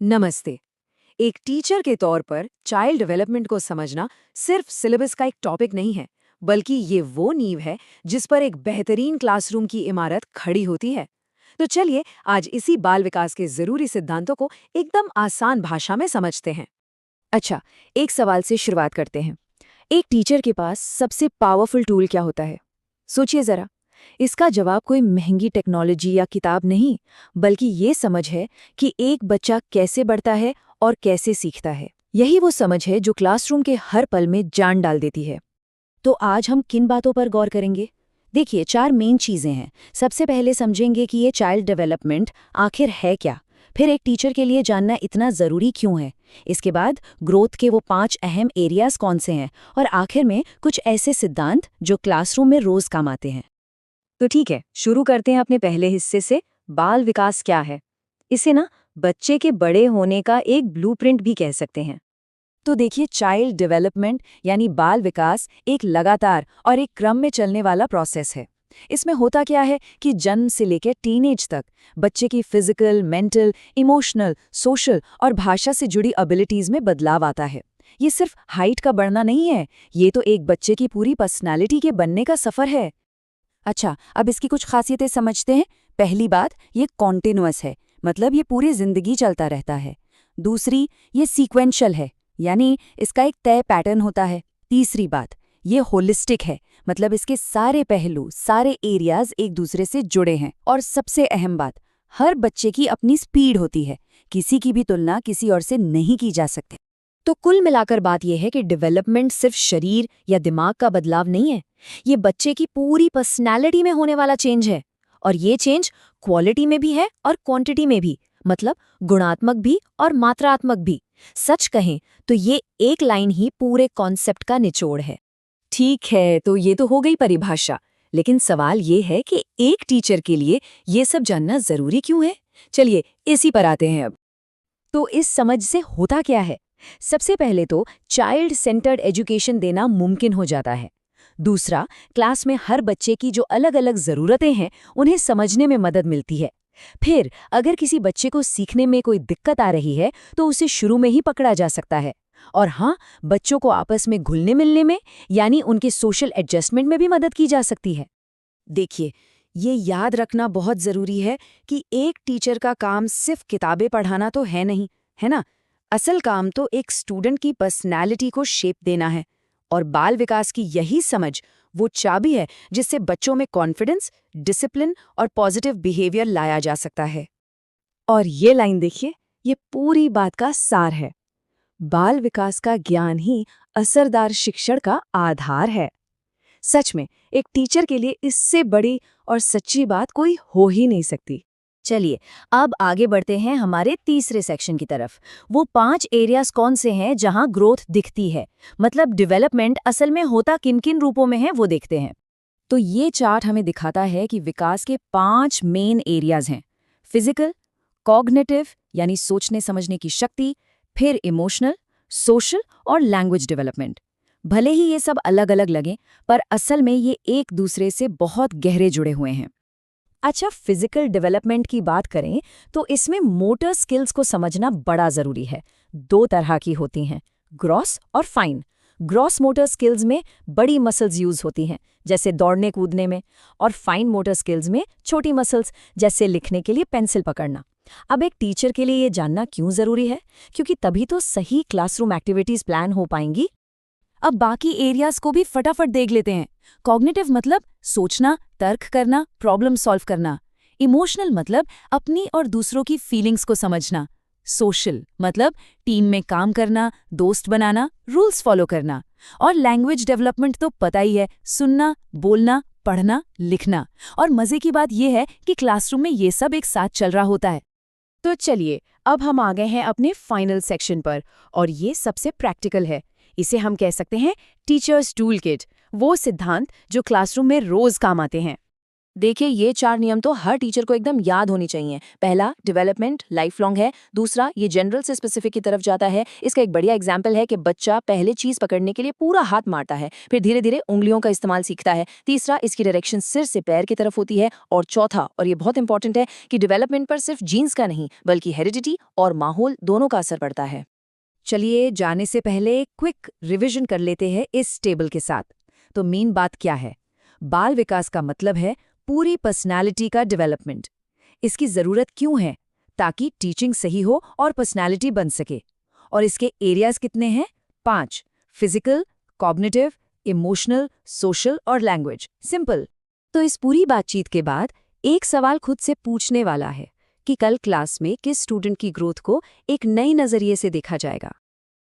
नमस्ते। एक टीचर के तौर पर चाइल्ड डेवलपमेंट को समझना सिर्फ सिलेबस का एक टॉपिक नहीं है, बल्कि ये वो नींव है जिस पर एक बेहतरीन क्लासरूम की इमारत खड़ी होती है। तो चलिए आज इसी बाल विकास के जरूरी सिद्धांतों को एकदम आसान भाषा में समझते हैं। अच्छा, एक सवाल से शुरुआत करते हैं। एक टीचर के पास सबसे पावरफुल टूल क्या होता है? सोचिए जरा। इसका जवाब कोई महंगी टेक्नोलॉजी या किताब नहीं, बल्कि ये समझ है कि एक बच्चा कैसे बढ़ता है और कैसे सीखता है। यही वो समझ है जो क्लासरूम के हर पल में जान डाल देती है। तो आज हम किन बातों पर गौर करेंगे? देखिए, 4 मेन चीजें हैं। सबसे पहले समझेंगे कि ये चाइल्ड डेवलपमेंट आखिर है क्या, फिर एक टीचर के लिए जानना इतना ज़रूरी क्यों है, इसके बाद ग्रोथ के वो 5 अहम एरियाज कौन से हैं, और आखिर में कुछ ऐसे सिद्धांत जो क्लासरूम में रोज काम आते हैं। तो ठीक है, शुरू करते हैं अपने पहले हिस्से से। बाल विकास क्या है? इसे ना बच्चे के बड़े होने का एक ब्लूप्रिंट भी कह सकते हैं। तो देखिए, चाइल्ड डेवलपमेंट यानी बाल विकास एक लगातार और एक क्रम में चलने वाला प्रोसेस है। इसमें होता क्या है कि जन्म से लेकर टीनेज तक बच्चे की फिजिकल, मेंटल, इमोशनल, सोशल और भाषा से जुड़ी एबिलिटीज में बदलाव आता है। ये सिर्फ हाइट का बढ़ना नहीं है, ये तो एक बच्चे की पूरी पर्सनालिटी के बनने का सफर है। अच्छा, अब इसकी कुछ खासियतें समझते हैं। पहली बात, ये कॉन्टिन्यूअस है, मतलब ये पूरी जिंदगी चलता रहता है। दूसरी, ये सीक्वेंशियल है, यानी इसका एक तय पैटर्न होता है। तीसरी बात, ये होलिस्टिक है, मतलब इसके सारे पहलू, सारे एरियाज एक दूसरे से जुड़े हैं। और सबसे अहम बात, हर बच्चे की अपनी स्पीड होती है, किसी की भी तुलना किसी और से नहीं की जा सकती। तो कुल मिलाकर बात यह है कि डेवलपमेंट सिर्फ शरीर या दिमाग का बदलाव नहीं है, ये बच्चे की पूरी पर्सनैलिटी में होने वाला चेंज है। और ये चेंज क्वालिटी में भी है और क्वांटिटी में भी, मतलब गुणात्मक भी और मात्रात्मक भी। सच कहें तो ये एक लाइन ही पूरे कॉन्सेप्ट का निचोड़ है। ठीक है, तो ये तो हो गई परिभाषा। लेकिन सवाल ये है कि एक टीचर के लिए ये सब जानना जरूरी क्यों है? चलिए इसी पर आते हैं अब। तो इस समझ से होता क्या है? सबसे पहले तो चाइल्ड सेंटर्ड एजुकेशन देना मुमकिन हो जाता है। दूसरा, क्लास में हर बच्चे की जो अलग अलग ज़रूरतें हैं उन्हें समझने में मदद मिलती है। फिर अगर किसी बच्चे को सीखने में कोई दिक्कत आ रही है तो उसे शुरू में ही पकड़ा जा सकता है। और हाँ, बच्चों को आपस में घुलने मिलने में, यानी उनके सोशल एडजस्टमेंट में भी मदद की जा सकती है। देखिए, ये याद रखना बहुत ज़रूरी है कि एक टीचर का काम सिर्फ किताबें पढ़ाना तो है नहीं, है ना? असल काम तो एक स्टूडेंट की पर्सनैलिटी को शेप देना है। और बाल विकास की यही समझ वो चाबी है जिससे बच्चों में कॉन्फिडेंस, डिसिप्लिन और पॉजिटिव बिहेवियर लाया जा सकता है। और ये लाइन देखिए, ये पूरी बात का सार है। बाल विकास का ज्ञान ही असरदार शिक्षण का आधार है। सच में एक टीचर के लिए इससे बड़ी और सच्ची बात कोई हो ही नहीं सकती। चलिए, अब आगे बढ़ते हैं हमारे तीसरे सेक्शन की तरफ। वो 5 एरियाज कौन से हैं जहां ग्रोथ दिखती है, मतलब डेवलपमेंट असल में होता किन किन रूपों में है, वो देखते हैं। तो ये चार्ट हमें दिखाता है कि विकास के 5 मेन एरियाज हैं। फिजिकल, कॉग्निटिव यानी सोचने समझने की शक्ति, फिर इमोशनल, सोशल और लैंग्वेज डेवलपमेंट। भले ही ये सब अलग अलग लगें, पर असल में ये एक दूसरे से बहुत गहरे जुड़े हुए हैं। अच्छा, फिजिकल डेवलपमेंट की बात करें तो इसमें मोटर स्किल्स को समझना बड़ा जरूरी है। 2 तरह की होती हैं, ग्रॉस और फाइन। ग्रॉस मोटर स्किल्स में बड़ी मसल्स यूज होती हैं, जैसे दौड़ने कूदने में, और फाइन मोटर स्किल्स में छोटी मसल्स, जैसे लिखने के लिए पेंसिल पकड़ना। अब एक टीचर के लिए ये जानना क्यों जरूरी है? क्योंकि तभी तो सही क्लासरूम एक्टिविटीज प्लान हो पाएंगी। अब बाकी एरियाज को भी फटाफट देख लेते हैं। कॉग्निटिव मतलब सोचना, तर्क करना, प्रॉब्लम सॉल्व करना। इमोशनल मतलब अपनी और दूसरों की फीलिंग्स को समझना। सोशल मतलब टीम में काम करना, दोस्त बनाना, रूल्स फॉलो करना। और लैंग्वेज डेवलपमेंट तो पता ही है, सुनना, बोलना, पढ़ना, लिखना। और मजे की बात यह है कि क्लासरूम में ये सब एक साथ चल रहा होता है। तो चलिए, अब हम आ गए हैं अपने फाइनल सेक्शन पर, और ये सबसे प्रैक्टिकल है। इसे हम कह सकते हैं टीचर्स टूल किट, वो सिद्धांत जो क्लासरूम में रोज काम आते हैं। देखिए, ये 4 नियम तो हर टीचर को एकदम याद होनी चाहिए। पहला, डेवलपमेंट लाइफ लॉन्ग है। दूसरा, ये जनरल से स्पेसिफिक की तरफ जाता है। इसका एक बढ़िया एग्जाम्पल है कि बच्चा पहले चीज पकड़ने के लिए पूरा हाथ मारता है, फिर धीरे धीरे उंगलियों का इस्तेमाल सीखता है। तीसरा, इसकी डायरेक्शन सिर से पैर की तरफ होती है। और चौथा, और ये बहुत इंपॉर्टेंट है, कि डेवलपमेंट पर सिर्फ जीन्स का नहीं बल्कि हेरिडिटी और माहौल दोनों का असर पड़ता है। चलिए, जाने से पहले क्विक रिवीजन कर लेते हैं इस टेबल के साथ। तो मेन बात क्या है? बाल विकास का मतलब है पूरी पर्सनालिटी का डेवलपमेंट। इसकी ज़रूरत क्यों है? ताकि टीचिंग सही हो और पर्सनालिटी बन सके। और इसके एरियाज कितने हैं? 5। फिजिकल, कॉग्निटिव, इमोशनल, सोशल और लैंग्वेज। सिंपल। तो इस पूरी बातचीत के बाद एक सवाल खुद से पूछने वाला है कि कल क्लास में किस स्टूडेंट की ग्रोथ को एक नई नज़रिए से देखा जाएगा।